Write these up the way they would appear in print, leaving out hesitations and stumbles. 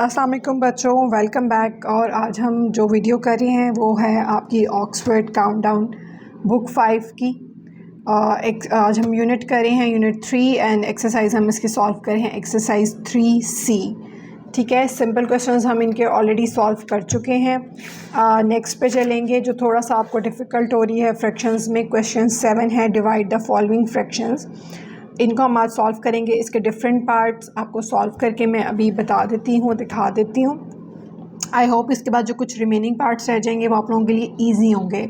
अस्सलाम वालेकुम बच्चों, वेलकम बैक। और आज हम जो वीडियो कर रहे हैं वो है आपकी ऑक्सफोर्ड काउंटडाउन बुक 5 की। आज हम यूनिट कर रहे हैं यूनिट 3 एंड एक्सरसाइज हम इसकी सॉल्व कर रहे हैं एक्सरसाइज 3C। ठीक है, सिंपल क्वेश्चंस हम इनके ऑलरेडी सॉल्व कर चुके हैं। नेक्स्ट पे चलेंगे जो थोड़ा सा आपको डिफ़िकल्ट हो रही है फ्रैक्शंस में। क्वेश्चन 7 है, डिवाइड द फॉलोइंग फ्रैक्शंस। इनको हम आज सॉल्व करेंगे। इसके डिफरेंट पार्ट्स आपको सॉल्व करके मैं अभी बता देती हूँ, दिखा देती हूँ। आई होप इसके बाद जो कुछ रिमेनिंग पार्ट्स रह जाएंगे वो आप लोगों के लिए ईजी होंगे।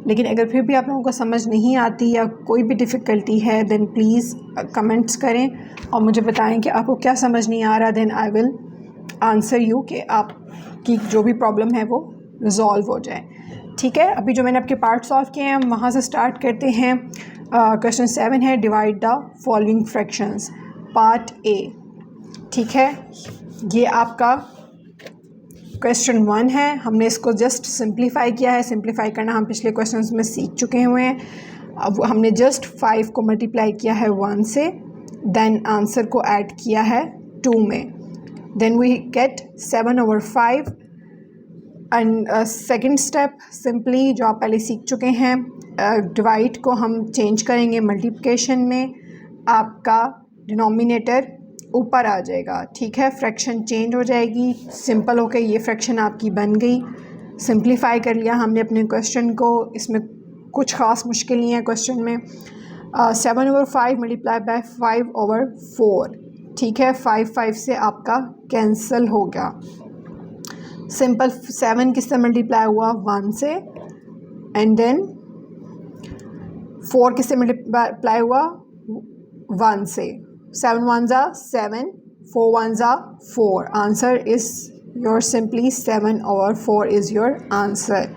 लेकिन अगर फिर भी आप लोगों को समझ नहीं आती या कोई भी डिफ़िकल्टी है देन प्लीज़ कमेंट्स करें और मुझे बताएं कि आपको क्या समझ नहीं आ रहा। Then I will answer you कि आपकी जो भी प्रॉब्लम है वो रिजॉल्व हो जाए। ठीक है, अभी जो मैंने आपके पार्ट सॉल्व किए हैं हम वहाँ से स्टार्ट करते हैं। क्वेश्चन 7 है, divide the following fractions, part A. ठीक है, ये आपका क्वेश्चन 1 है। हमने इसको जस्ट सिंप्लीफाई किया है। सिंप्लीफाई करना हम पिछले क्वेश्चंस में सीख चुके हुए हैं। अब हमने जस्ट 5 को मल्टीप्लाई किया है 1 से, देन आंसर को ऐड किया है 2 में, then we get 7/5। And second step simply जो आप पहले सीख चुके हैं, डिवाइड को हम चेंज करेंगे मल्टीप्लिकेशन में, आपका डिनोमिनेटर ऊपर आ जाएगा। ठीक है, फ्रैक्शन चेंज हो जाएगी। सिंपल होके ये फ्रैक्शन आपकी बन गई। सिंप्लीफाई कर लिया हमने अपने क्वेश्चन को। इसमें कुछ ख़ास मुश्किल नहीं है क्वेश्चन में। 7/5 मल्टीप्लाई बाय 5/4। ठीक है, 5 से आपका कैंसिल हो गया। सिंपल 7 किससे मल्टीप्लाई हुआ? 1 से। एंड देन 4 किससे मल्टीप्लाई हुआ? 1 से। 7 1 ज़ा 7, 4 1 ज़ा 4। Answer is your simply 7/4 is your answer.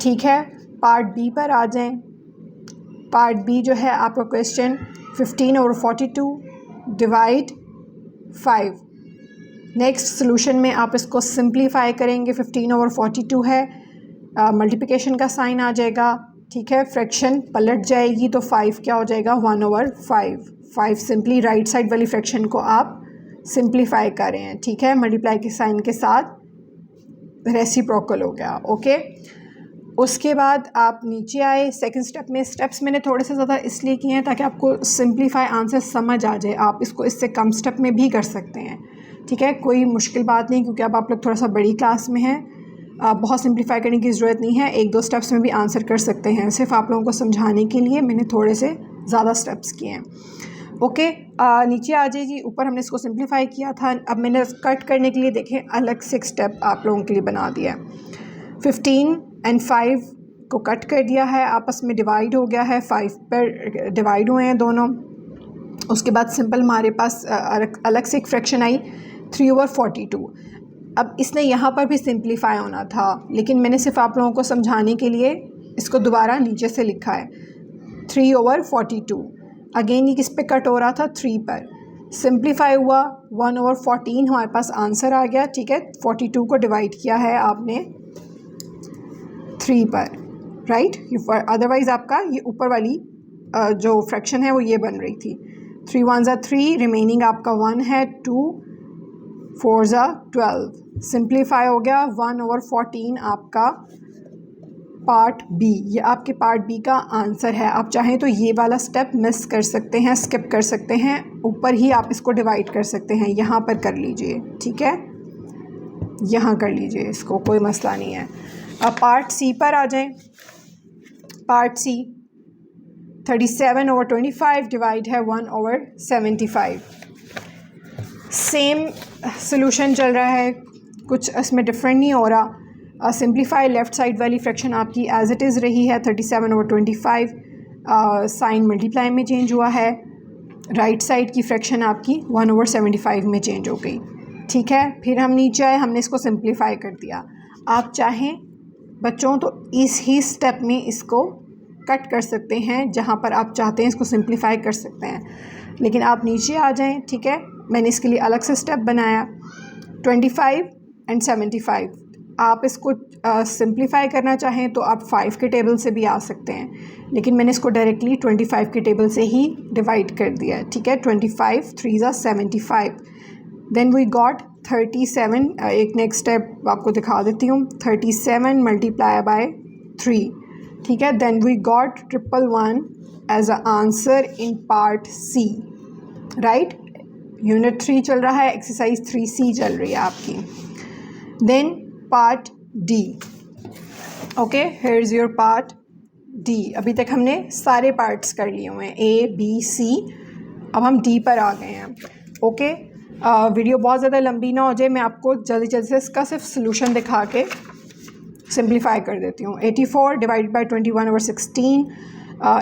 ठीक है, पार्ट बी पर आ जाएं। पार्ट बी जो है आपका क्वेश्चन 15/42 डिवाइड 5। नेक्स्ट सोल्यूशन में आप इसको सिंप्लीफाई करेंगे। 15/42 है, मल्टीप्लिकेशन का साइन आ जाएगा। ठीक है, फ्रैक्शन पलट जाएगी तो 5 क्या हो जाएगा? 1/5। 5 सिंपली राइट साइड वाली फ्रैक्शन को आप सिंप्लीफाई कर रहे हैं। ठीक है, मल्टीप्लाई के साइन के साथ रेसिप्रोकल हो गया। ओके, उसके बाद आप नीचे आए सेकंड स्टेप में। स्टेप्स मैंने थोड़े से ज़्यादा इसलिए किए हैं ताकि आपको सिंप्लीफाई आंसर समझ आ जाए। आप इसको इससे कम स्टेप में भी कर सकते हैं। ठीक है, कोई मुश्किल बात नहीं, क्योंकि अब आप लोग थोड़ा सा बड़ी क्लास में हैं। बहुत सिंप्लीफाई करने की ज़रूरत नहीं है, 1-2 स्टेप्स में भी आंसर कर सकते हैं। सिर्फ आप लोगों को समझाने के लिए मैंने थोड़े से ज़्यादा स्टेप्स किए हैं। ओके, नीचे आ जाइए। ऊपर हमने इसको सिंप्लीफाई किया था, अब मैंने कट करने के लिए देखें अलग से स्टेप आप लोगों के लिए बना दिया है। 15 and 5 को कट कर दिया है, आपस में डिवाइड हो गया है, 5 पर डिवाइड हुए हैं दोनों। उसके बाद सिंपल हमारे पास अलग से एक फ्रैक्शन आई 3/42। अब इसने यहाँ पर भी सिंप्लीफाई होना था, लेकिन मैंने सिर्फ आप लोगों को समझाने के लिए इसको दोबारा नीचे से लिखा है 3/42। अगेन ये किस पे कट हो रहा था? 3 पर। सिंप्लीफाई हुआ 1/14 हमारे पास आंसर आ गया। ठीक है, 42 को डिवाइड किया है आपने 3 पर, राइट। अदरवाइज़ आपका ये ऊपर वाली जो फ्रैक्शन है वो ये बन रही थी। 3 1 ज़ा 3, रिमेनिंग आपका 1 है, 2 4 ज़ा 12। सिंप्लीफाई हो गया 1/14 आपका पार्ट बी। ये आपके पार्ट बी का आंसर है। आप चाहें तो ये वाला स्टेप मिस कर सकते हैं, स्किप कर सकते हैं, ऊपर ही आप इसको डिवाइड कर सकते हैं। यहाँ पर कर लीजिए, ठीक है, यहाँ कर लीजिए इसको, कोई मसला नहीं है। अब पार्ट सी पर आ जाएं। पार्ट सी 37/25 डिवाइड है 1/75। सेम सॉल्यूशन चल रहा है, कुछ इसमें डिफरेंट नहीं हो रहा। सिंप्लीफाई लेफ़्ट साइड वाली फ्रैक्शन आपकी एज इट इज़ रही है 37/25। साइन मल्टीप्लाई में चेंज हुआ है। राइट साइड की फ्रैक्शन आपकी 1/75 में चेंज हो गई। ठीक है, फिर हम नीचे आए, हमने इसको सिंप्लीफाई कर दिया। आप चाहें बच्चों तो इस ही स्टेप में इसको कट कर सकते हैं, जहाँ पर आप चाहते हैं इसको सिंप्लीफाई कर सकते हैं, लेकिन आप नीचे आ जाएं। ठीक है, मैंने इसके लिए अलग से स्टेप बनाया 25 and 75। आप इसको सिंप्लीफाई करना चाहें तो आप 5 के टेबल से भी आ सकते हैं, लेकिन मैंने इसको डायरेक्टली 25 के टेबल से ही डिवाइड कर दिया है। ठीक है, 25 3 ज़ा 75। देन वी गॉट 37, एक नेक्स्ट स्टेप आपको दिखा देती हूँ, 37 मल्टीप्लाई बाय 3, ठीक है। Then we got 111 as a answer in part C, right. Unit 3 चल रहा है, एक्सरसाइज 3C चल रही है आपकी। Then part D, okay, here is your part D. अभी तक हमने सारे पार्ट्स कर लिए हुए हैं, A B C, अब हम डी पर आ गए हैं, ओके। वीडियो बहुत ज़्यादा लंबी ना हो जाए, मैं आपको जल्दी जल्दी से इसका सिर्फ सोल्यूशन दिखा के सिंप्लीफाई कर देती हूँ। 84 divided by 21/16,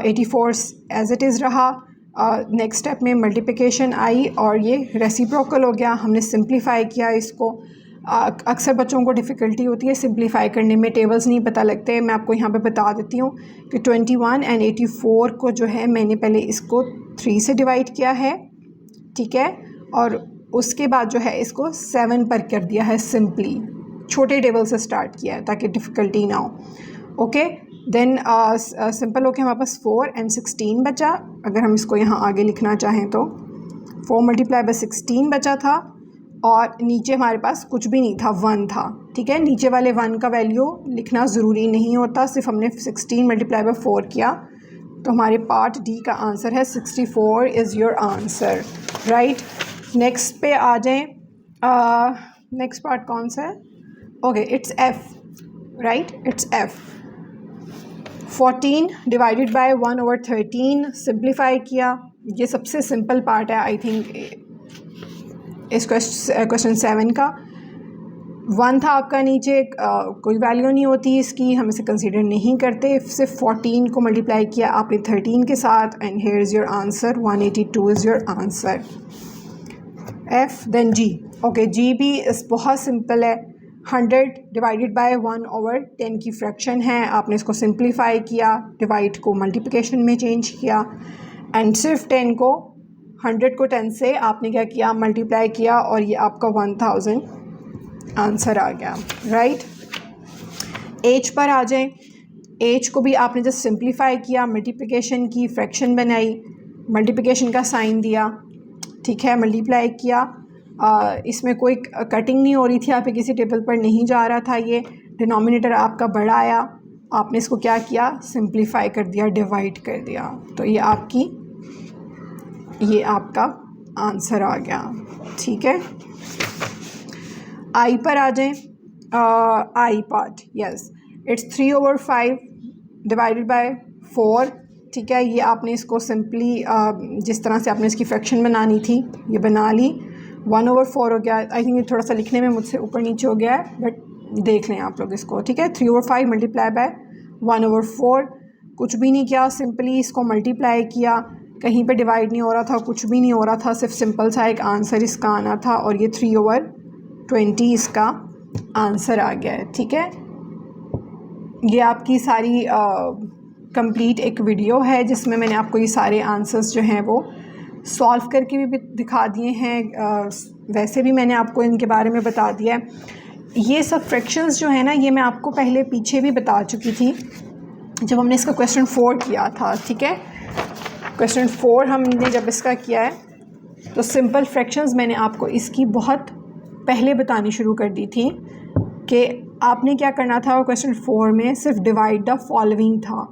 84 as it is रहा। नेक्स्ट स्टेप में मल्टीप्लिकेशन आई और ये रेसिप्रोकल हो गया, हमने सिंप्लीफाई किया इसको। अक्सर बच्चों को डिफ़िकल्टी होती है सिंप्लीफाई करने में, टेबल्स नहीं पता लगते। मैं आपको यहाँ पे बता देती हूँ कि 21 एंड 84 को जो है मैंने पहले इसको 3 से डिवाइड किया है, ठीक है, और उसके बाद जो है इसको 7 पर कर दिया है, सिंपली छोटे टेबल से स्टार्ट किया है ताकि डिफ़िकल्टी ना हो, ओके। देन सिंपल होके हमारे पास 4 एंड 16 बचा। अगर हम इसको यहाँ आगे लिखना चाहें तो 4 मल्टीप्लाई बाय 16 बचा था, और नीचे हमारे पास कुछ भी नहीं था, 1 था, ठीक है। नीचे वाले 1 का वैल्यू लिखना ज़रूरी नहीं होता, सिर्फ हमने 16 मल्टीप्लाई बाय 4 किया, तो हमारे पार्ट डी का आंसर है 64 is your answer, right. Next पे आ जाएं, नेक्स्ट पार्ट कौन सा है, okay, it's F, right, it's F. 14 divided by 1/13 simplify किया, ये सबसे सिंपल पार्ट है आई थिंक इस क्वेश्चन 7 का। 1 था आपका नीचे, कोई वैल्यू नहीं होती इसकी, हम इसे कंसीडर नहीं करते, सिर्फ 14 को मल्टीप्लाई किया आपने 13 के साथ, and here is your answer, 182 is your answer, F. Then G, okay, G भी इस बहुत सिंपल है, 100 डिवाइडेड बाय 1/10 की फ्रैक्शन है, आपने इसको सिंप्लीफाई किया, डिवाइड को मल्टीप्लिकेशन में चेंज किया, एंड सिर्फ 10 को 100 को 10 से आपने क्या किया, मल्टीप्लाई किया, और ये आपका 1000 आंसर आ गया, राइट। एज पर आ जाएं, एज को भी आपने जस्ट सिंप्लीफाई किया, मल्टीप्लिकेशन की, फ्रैक्शन बनाई, मल्टीप्लिकेशन का साइन दिया, ठीक है, मल्टीप्लाई किया। इसमें कोई कटिंग नहीं हो रही थी, आप किसी टेबल पर नहीं जा रहा था, ये डिनोमिनेटर आपका बड़ा आया, आपने इसको क्या किया, सिंप्लीफाई कर दिया, डिवाइड कर दिया, तो ये आपका आंसर आ गया, ठीक है। आई पर आ जाएं, आई part, yes, it's 3/5 divided by 4, ठीक है। ये आपने इसको सिंपली जिस तरह से आपने इसकी फ्रैक्शन बनानी थी ये बना ली, 1/4 हो गया। आई थिंक ये थोड़ा सा लिखने में मुझसे ऊपर नीचे हो गया है, बट देख लें आप लोग इसको, ठीक है। 3/5 मल्टीप्लाई बाय 1/4, कुछ भी नहीं किया, सिंपली इसको मल्टीप्लाई किया, कहीं पे डिवाइड नहीं हो रहा था, कुछ भी नहीं हो रहा था, सिर्फ सिंपल सा एक आंसर इसका आना था, और ये 3/20 इसका आंसर आ गया है, ठीक है। ये आपकी सारी कंप्लीट एक वीडियो है जिसमें मैंने आपको ये सारे आंसर्स जो हैं वो सॉल्व करके भी दिखा दिए हैं, वैसे भी मैंने आपको इनके बारे में बता दिया है। ये सब फ्रैक्शंस जो है ना, ये मैं आपको पहले पीछे भी बता चुकी थी जब हमने इसका क्वेश्चन 4 किया था, ठीक है। क्वेश्चन 4 हमने जब इसका किया है तो सिंपल फ्रैक्शंस मैंने आपको इसकी बहुत पहले बतानी शुरू कर दी थी कि आपने क्या करना था। क्वेश्चन 4 में सिर्फ डिवाइड द फॉलोइंग था,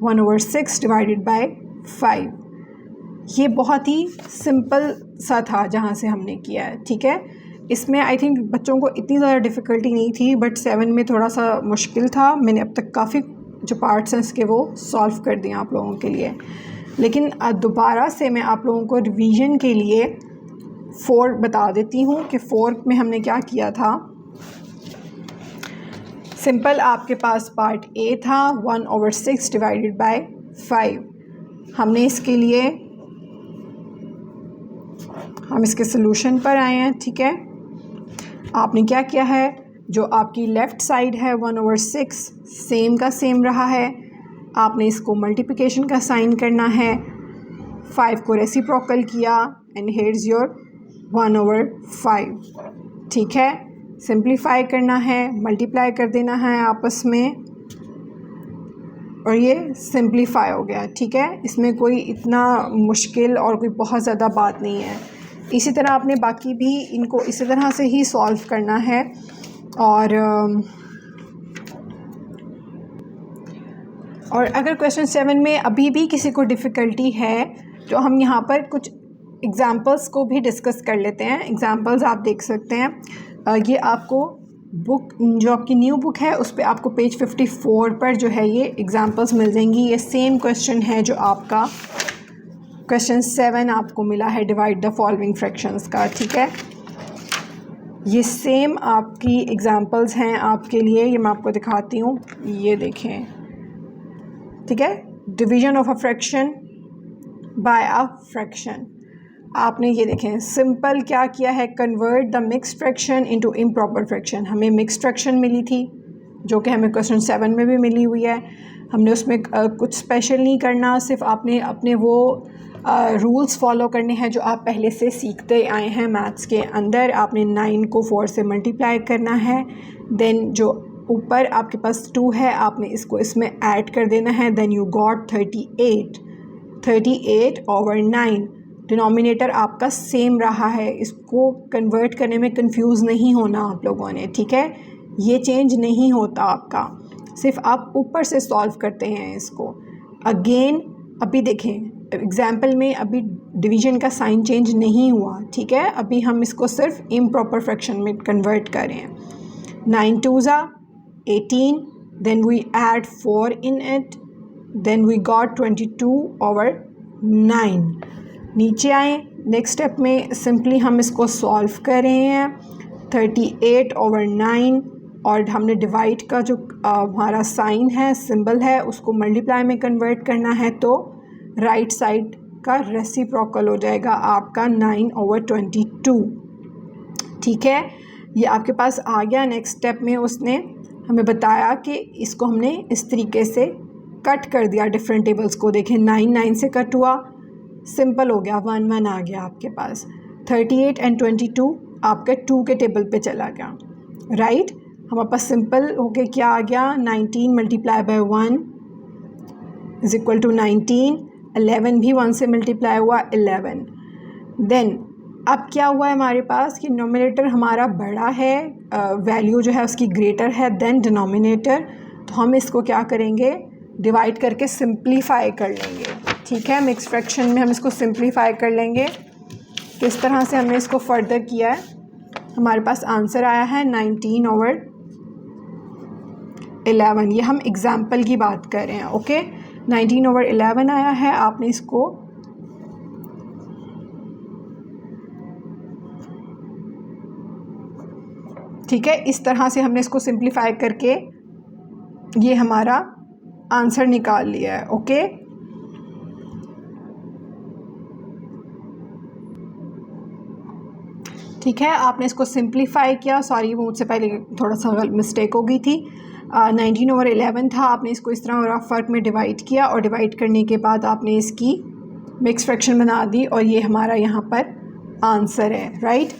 1/6 डिवाइडेड बाय 5, ये बहुत ही सिंपल सा था जहाँ से हमने किया है, ठीक है। इसमें आई थिंक बच्चों को इतनी ज़्यादा डिफ़िकल्टी नहीं थी, बट 7 में थोड़ा सा मुश्किल था। मैंने अब तक काफ़ी जो पार्ट्स हैं इसके वो सॉल्व कर दिए आप लोगों के लिए, लेकिन दोबारा से मैं आप लोगों को रिवीजन के लिए 4 बता देती हूँ कि 4 में हमने क्या किया था। सिंपल आपके पास पार्ट ए था 1/6 डिवाइडेड बाय 5, हमने इसके लिए हम इसके सोल्यूशन पर आए हैं, ठीक है। आपने क्या किया है, जो आपकी लेफ़्ट साइड है 1/6 सेम का सेम रहा है, आपने इसको मल्टीप्लिकेशन का साइन करना है, 5 को रेसिप्रोकल किया, एंड हियर इज़ योर 1/5, ठीक है। सिंप्लीफाई करना है, मल्टीप्लाई कर देना है आपस में, और ये सिंप्लीफाई हो गया, ठीक है। इसमें कोई इतना मुश्किल और कोई बहुत ज़्यादा बात नहीं है, इसी तरह आपने बाकी भी इनको इसी तरह से ही सॉल्व करना है। और अगर क्वेश्चन 7 में अभी भी किसी को डिफ़िकल्टी है तो हम यहाँ पर कुछ एग्ज़ाम्पल्स को भी डिस्कस कर लेते हैं। एग्ज़ाम्पल्स आप देख सकते हैं। ये आपको बुक जो आपकी न्यू बुक है उस पे आपको पेज 54 पर जो है ये एग्ज़ाम्पल्स मिल जाएंगी। ये सेम क्वेश्चन है जो आपका क्वेश्चन 7 आपको मिला है डिवाइड द फॉलोइंग फ्रैक्शंस का, ठीक है। ये सेम आपकी एग्ज़ाम्पल्स हैं आपके लिए, ये मैं आपको दिखाती हूँ, ये देखें, ठीक है। Division of a fraction by a fraction, आपने ये देखें सिंपल क्या किया है, convert the mixed fraction into improper fraction. हमें मिक्स्ड फ्रैक्शन मिली थी जो कि हमें क्वेश्चन 7 में भी मिली हुई है। हमने उसमें कुछ स्पेशल नहीं करना, सिर्फ आपने अपने वो रूल्स फॉलो करने हैं जो आप पहले से सीखते आए हैं मैथ्स के अंदर। आपने 9 को 4 से मल्टीप्लाई करना है, देन जो ऊपर आपके पास 2 है आपने इसको इसमें ऐड कर देना है, then you got 38 over 9। Denominator आपका सेम रहा है, इसको कन्वर्ट करने में कंफ्यूज नहीं होना आप लोगों ने, ठीक है। ये चेंज नहीं होता आपका, सिर्फ आप ऊपर से सॉल्व करते हैं इसको। अगेन अभी देखें एग्जाम्पल में अभी डिवीजन का साइन चेंज नहीं हुआ, ठीक है। अभी हम इसको सिर्फ इम्प्रॉपर फ्रैक्शन में कन्वर्ट कर रहे हैं। 9 2s are 18, then we add 4 in it, then we got 22 over 9। नीचे आए, नेक्स्ट स्टेप में सिंपली हम इसको सॉल्व कर रहे हैं। 38 ओवर 9 और हमने डिवाइड का जो हमारा साइन है, सिंबल है, उसको मल्टीप्लाई में कन्वर्ट करना है, तो राइट साइड का रेसिप्रोकल हो जाएगा आपका 9 ओवर 22, ठीक है। ये आपके पास आ गया। नेक्स्ट स्टेप में उसने हमें बताया कि इसको हमने इस तरीके से कट कर दिया डिफरेंट टेबल्स को। देखें 9 9 से कट हुआ, सिंपल हो गया, 1 1 आ गया आपके पास। 38 एंड 22 आपके 2 के टेबल पे चला गया, राइट। हमारे पास सिंपल हो के क्या आ गया, 19 multiply by 1 is equal to 19। 11 भी 1 से मल्टीप्लाई हुआ 11। देन अब क्या हुआ है हमारे पास कि नोमिनेटर हमारा बड़ा है, वैल्यू जो है उसकी ग्रेटर है देन डिनोमिनेटर, तो हम इसको क्या करेंगे, डिवाइड करके सिंप्लीफाई कर लेंगे, ठीक है। मिक्स फ्रैक्शन में हम इसको सिंप्लीफाई कर लेंगे। किस तरह से हमने इसको फर्दर किया है, हमारे पास आंसर आया है 19 ओवर 11। ये हम एग्जाम्पल की बात कर रहे हैं, ओके। 19 ओवर 11 आया है, आपने इसको ठीक है इस तरह से हमने इसको सिंप्लीफाई करके ये हमारा आंसर निकाल लिया है, ओके। ठीक है, आपने इसको सिंप्लीफाई किया, सॉरी वो मुझसे पहले थोड़ा सा मिस्टेक हो गई थी। 19 ओवर 11 था, आपने इसको इस तरह रफ वर्क में डिवाइड किया और डिवाइड करने के बाद आपने इसकी मिक्स फ्रैक्शन बना दी और ये हमारा यहाँ पर आंसर है, राइट।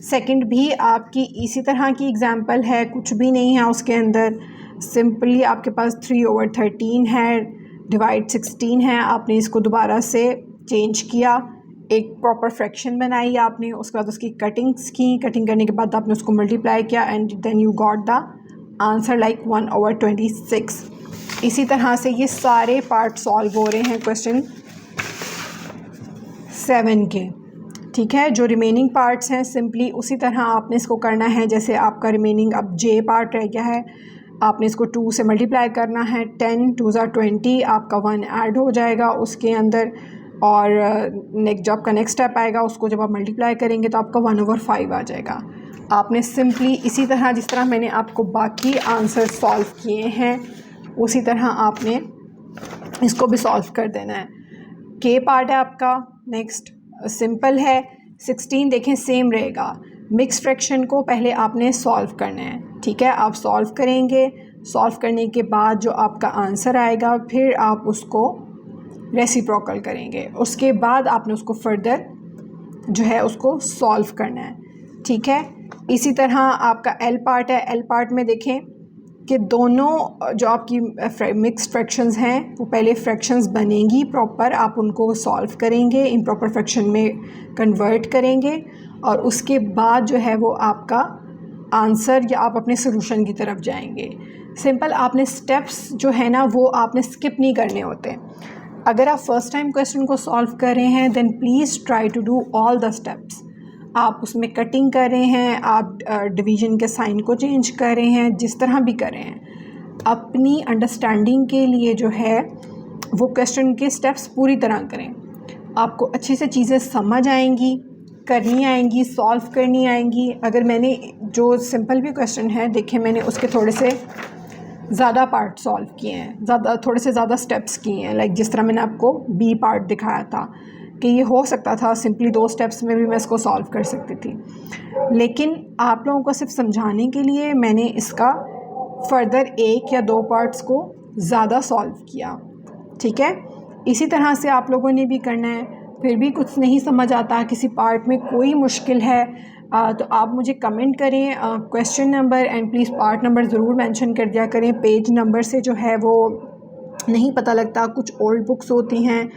सेकंड भी आपकी इसी तरह की एग्जांपल है, कुछ भी नहीं है उसके अंदर, सिंपली आपके पास 3 ओवर 13 है, डिवाइड 16 है, आपने इसको दोबारा से चेंज किया, एक प्रॉपर फ्रैक्शन बनाई आपने, उसके बाद उसकी कटिंग्स की, कटिंग करने के बाद आपने उसको मल्टीप्लाई किया and then you got the answer like 1 over 26। इसी तरह से ये सारे पार्ट सॉल्व हो रहे हैं क्वेश्चन 7 के, ठीक है। जो रिमेनिंग पार्ट्स हैं सिंपली उसी तरह आपने इसको करना है जैसे आपका रिमेनिंग अब जे पार्ट रह गया है, आपने इसको 2 से मल्टीप्लाई करना है, 10 2s are 20, आपका 1 ऐड हो जाएगा उसके अंदर, और नेक्स्ट जो आपका नेक्स्ट स्टेप आएगा उसको जब आप मल्टीप्लाई करेंगे तो आपका 1 ओवर 5 आ जाएगा। आपने सिंपली इसी तरह जिस तरह मैंने आपको बाकी आंसर सॉल्व किए हैं उसी तरह आपने इसको भी सॉल्व कर देना है। के पार्ट है आपका, नेक्स्ट सिंपल है। 16 देखें सेम रहेगा, मिक्स फ्रैक्शन को पहले आपने सॉल्व करना है, ठीक है। आप सॉल्व करेंगे, सॉल्व करने के बाद जो आपका आंसर आएगा फिर आप उसको रेसिप्रोकल करेंगे, उसके बाद आपने उसको फर्दर जो है उसको सॉल्व करना है, ठीक है। इसी तरह आपका एल पार्ट है, एल पार्ट में देखें कि दोनों जो आपकी मिक्स्ड फ्रैक्शंस हैं वो पहले फ्रैक्शंस बनेंगी प्रॉपर, आप उनको सॉल्व करेंगे, इम्प्रॉपर फ्रैक्शन में कन्वर्ट करेंगे और उसके बाद जो है वो आपका आंसर या आप अपने सोल्यूशन की तरफ जाएंगे। सिंपल, आपने स्टेप्स जो है ना वो आपने स्किप नहीं करने होते। अगर आप फर्स्ट टाइम क्वेश्चन को सॉल्व कर रहे हैं then please try to do all the steps. आप उसमें कटिंग कर रहे हैं, आप डिवीज़न के साइन को चेंज कर रहे हैं, जिस तरह भी कर रहे हैं, अपनी अंडरस्टैंडिंग के लिए जो है वो क्वेश्चन के स्टेप्स पूरी तरह करें। आपको अच्छे से चीज़ें समझ आएंगी, करनी आएंगी, सॉल्व करनी आएंगी। अगर मैंने जो सिंपल भी क्वेश्चन है देखें, मैंने उसके थोड़े से ज़्यादा पार्ट सॉल्व किए हैं, थोड़े से ज़्यादा स्टेप्स किए हैं। लाइक जिस तरह मैंने आपको बी पार्ट दिखाया था कि ये हो सकता था सिंपली 2 स्टेप्स में भी मैं इसको सॉल्व कर सकती थी, लेकिन आप लोगों को सिर्फ समझाने के लिए मैंने इसका फर्दर 1 या 2 पार्ट्स को ज़्यादा सॉल्व किया। ठीक है, इसी तरह से आप लोगों ने भी करना है। फिर भी कुछ नहीं समझ आता, किसी पार्ट में कोई मुश्किल है, तो आप मुझे कमेंट करें question number and please part number ज़रूर मेंशन कर दिया करें। पेज नंबर से जो है वो नहीं पता लगता, कुछ ओल्ड बुक्स होती हैं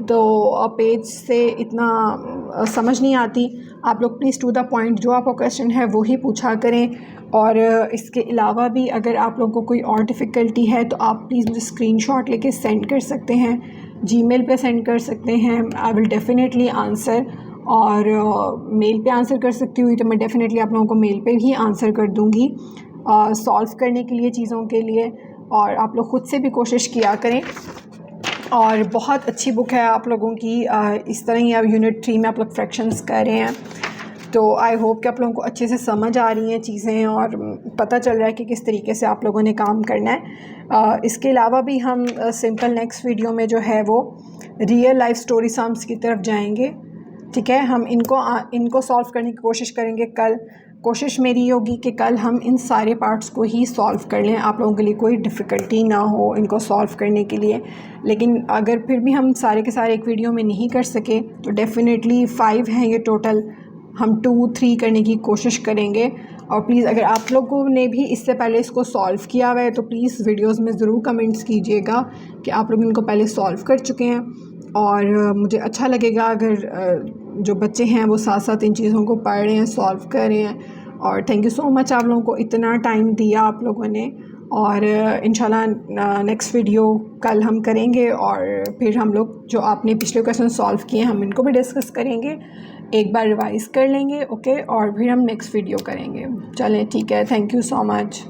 तो पेज से इतना समझ नहीं आती। आप लोग प्लीज़ टू द पॉइंट जो आपका क्वेश्चन है वो ही पूछा करें। और इसके अलावा भी अगर आप लोगों को कोई और डिफ़िकल्टी है तो आप प्लीज़ मुझे स्क्रीनशॉट लेके सेंड कर सकते हैं, जीमेल पे सेंड कर सकते हैं। आई विल डेफ़िनेटली आंसर, और मेल पे आंसर कर सकती हुई तो मैं डेफ़िनेटली आप लोगों को मेल पे भी आंसर कर दूँगी सॉल्व करने के लिए, चीज़ों के लिए। और आप लोग ख़ुद से भी कोशिश किया करें, और बहुत अच्छी बुक है आप लोगों की। इस तरह ही अब यूनिट 3 में आप लोग फ्रैक्शंस कर रहे हैं, तो आई होप कि आप लोगों को अच्छे से समझ आ रही हैं चीज़ें और पता चल रहा है कि किस तरीके से आप लोगों ने काम करना है। इसके अलावा भी हम सिंपल नेक्स्ट वीडियो में जो है वो रियल लाइफ स्टोरी सम्स की तरफ जाएंगे। ठीक है, हम इनको सॉल्व करने की कोशिश करेंगे कल। कोशिश मेरी होगी कि कल हम इन सारे पार्ट्स को ही सॉल्व कर लें, आप लोगों के लिए कोई डिफ़िकल्टी ना हो इनको सॉल्व करने के लिए। लेकिन अगर फिर भी हम सारे के सारे एक वीडियो में नहीं कर सके तो डेफ़िनेटली 5 हैं ये टोटल, हम 2-3 करने की कोशिश करेंगे। और प्लीज़ अगर आप लोगों ने भी इससे पहले इसको सॉल्व किया हुआ है तो प्लीज़ वीडियोस में ज़रूर कमेंट्स कीजिएगा कि आप लोग इनको पहले सॉल्व कर चुके हैं। और मुझे अच्छा लगेगा अगर जो बच्चे हैं वो साथ साथ इन चीज़ों को पढ़ रहे हैं, सॉल्व कर रहे हैं। और थैंक यू सो मच आप लोगों को इतना टाइम दिया आप लोगों ने। और इंशाल्लाह नेक्स्ट वीडियो कल हम करेंगे, और फिर हम लोग जो आपने पिछले क्वेश्चन सॉल्व किए हम इनको भी डिस्कस करेंगे, एक बार रिवाइज़ कर लेंगे। ओके, और फिर हम नेक्स्ट वीडियो करेंगे। चलें, ठीक है, थैंक यू सो मच।